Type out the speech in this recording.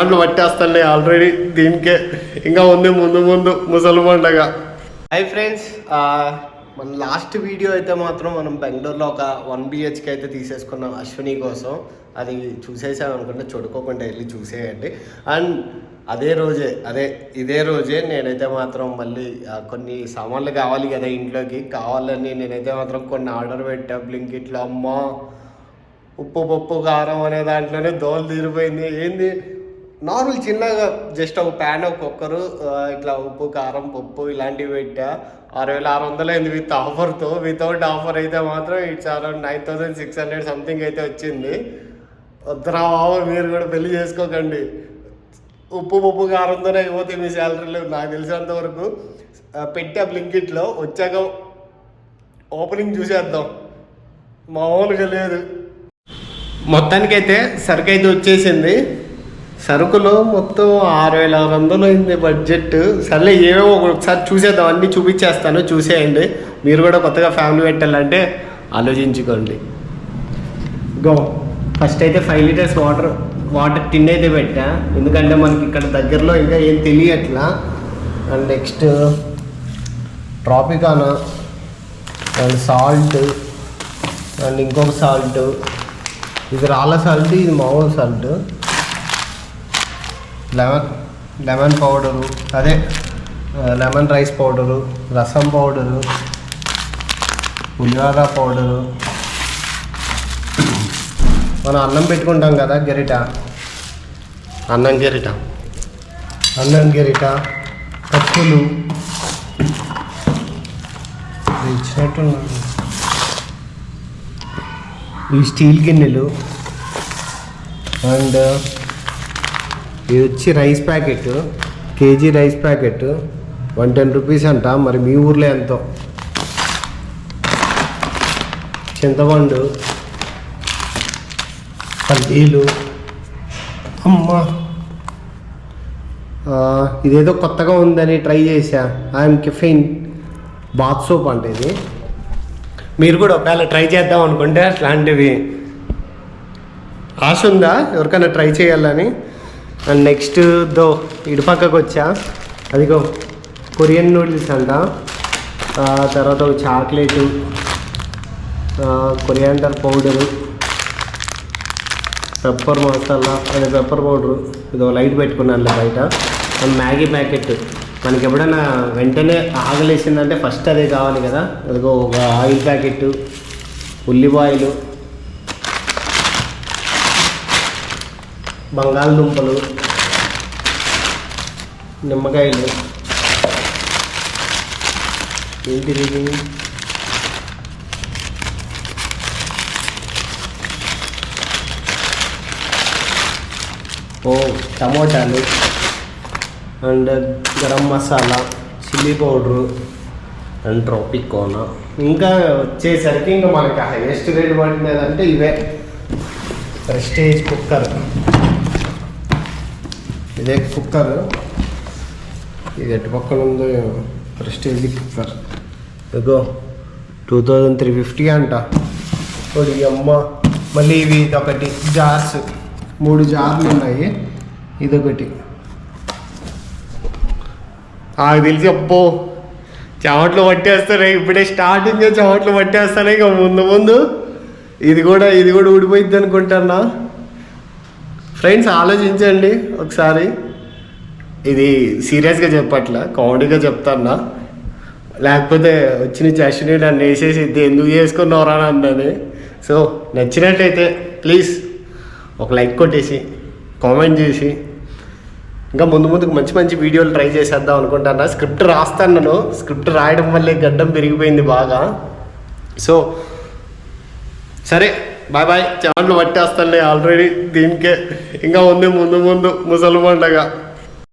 దాంట్లో పట్టేస్తానులే ఆల్రెడీ దీనికే ఇంకా ఉంది ముందు ముసలి పండగ. హాయ్ ఫ్రెండ్స్, మన లాస్ట్ వీడియో అయితే మాత్రం మనం బెంగళూరులో ఒక 1 BHK అయితే తీసేసుకున్నాం అశ్విని కోసం. అది చూసేసాం అనుకుంటే చూడుకోకుండా వెళ్ళి చూసేయండి. అండ్ ఇదే రోజే నేనైతే మాత్రం మళ్ళీ కొన్ని సామాన్లు కావాలి కదా ఇంట్లోకి, కావాలని నేనైతే మాత్రం కొన్ని ఆర్డర్ పెట్టా బ్లింకిట్లో. అమ్మ ఉప్పు పప్పు కారం అనే దాంట్లోనే దోలు తీరిపోయింది. ఏంది నార్మల్ చిన్నగా జస్ట్ ఒక ప్యాన్ ఒక కుక్కరు ఇట్లా ఉప్పు కారం పప్పు ఇలాంటివి పెట్టా. 6600 అయింది విత్ ఆఫర్తో. వితౌట్ ఆఫర్ అయితే మాత్రం ఇట్స్ అరౌండ్ 9600 సంథింగ్ అయితే వచ్చింది. వద్దురా బాబు, మీరు కూడా పెళ్లి చేసుకోకండి. ఉప్పు పప్పు కారంతోనే అయిపోతే మీ శాలరీలో నాకు తెలిసినంత వరకు. పెట్టా బ్లింకిట్లో, వచ్చాక ఓపెనింగ్ చూసేద్దాం. మామూలుగా లేదు. మొత్తానికైతే సరుకు అయితే వచ్చేసింది. సరుకులో మొత్తం 6600 అయింది బడ్జెట్. సర్లే ఏమేమో ఒకసారి చూసేద్దాం, అన్నీ చూపించేస్తాను, చూసేయండి. మీరు కూడా కొత్తగా ఫ్యామిలీ పెట్టాలంటే ఆలోచించుకోండి. గో. ఫస్ట్ అయితే 5 లీటర్స్ వాటర్ టిన్ అయితే పెట్టా, ఎందుకంటే మనకి ఇక్కడ దగ్గరలో ఇంకా ఏం తెలియట్లా. And next Tropicana and salt and ఇంకొక సాల్ట్. ఇది రాళ్ళ సాల్ట్, ఇది మామూలు సాల్ట్. లెమన్ పౌడరు, అదే lemon rice powder, rasam powder, pulihora powder, మనం అన్నం పెట్టుకుంటాం కదా గరిట, అన్నం గరిట, కప్పులు ఇచ్చినట్టున్నాను. ఇవి స్టీల్ గిన్నెలు. అండ్ ఇది వచ్చి rice packet, KG rice packet 110 rupees అంట. మరి మీ ఊర్లో ఎంతో. చింతపండు, పల్లీలు. అమ్మ ఇదేదో కొత్తగా ఉందని ట్రై చేశా. ఐఎమ్ కెఫెయిన్ బాత్ సోప్ అంటే ఇది. మీరు కూడా ఒకవేళ ట్రై చేద్దాం అనుకుంటే అట్లాంటివి ఆశ ఉందా ఎవరికైనా ట్రై చేయాలని? అండ్ నెక్స్ట్ ఇటు పక్కకు వచ్చా, అదిగో కొరియన్ నూడిల్స్ అంట. తర్వాత chocolate, coriander powder, pepper masala, అదే పెప్పర్ పౌడరు. ఇదో లైట్ పెట్టుకున్నాను బయట. And Maggi packet. మనకి ఎప్పుడైనా వెంటనే ఆకలేసిందంటే ఫస్ట్ అదే కావాలి కదా. అదిగో ఒక ఆయిల్ ప్యాకెట్, ఉల్లిపాయలు, బంగాళదుంపలు, నిమ్మకాయలు. ఏంటిది? టమోటాలు and garam masala, chilli powder and Tropicana. ఇంకా వచ్చేసరికి ఇంకా మనకి హైయెస్ట్ రేట్ పడినదంటే ఇవే. ప్రెస్టేజ్ కుక్కర్, ఇదే కుక్కర్. ఇది ఎటు పక్కన ఉందో ప్రెస్టేజ్ కుక్కర్. ఇదిగో 2350 అంట. ఒకటి అమ్మ. మళ్ళీ ఇవి ఇదొకటి జార్స్, 3 జార్లు ఉన్నాయి. ఇదొకటి. నాకు తెలిసి అప్పో చెమట్లు పట్టేస్తానే. ఇప్పుడే స్టార్టింగ్ చెమట్లు పట్టేస్తానే. ఇక ముందు ఇది కూడా ఊడిపోయిద్ది అనుకుంటున్నా. ఫ్రెండ్స్ ఆలోచించండి ఒకసారి. ఇది సీరియస్గా చెప్పట్లా, కామెడీగా చెప్తాన్నా. లేకపోతే వచ్చి నుంచి అశ్విని నన్ను వేసేసి ఎందుకు చేసుకున్నారా అన్నది. సో నచ్చినట్టయితే ప్లీజ్ ఒక లైక్ కొట్టేసి కామెంట్ చేసి, ఇంకా ముందుకు మంచి వీడియోలు ట్రై చేసేద్దాం అనుకుంటున్నా. స్క్రిప్ట్ రాస్తాను. స్క్రిప్ట్ రాయడం వల్లే గడ్డం పెరిగిపోయింది బాగా. సో సరే, బాయ్. చెమట్లు పట్టేస్తానులే ఆల్రెడీ దీనికే ఇంకా ఉంది ముందు ముసలి పండగ.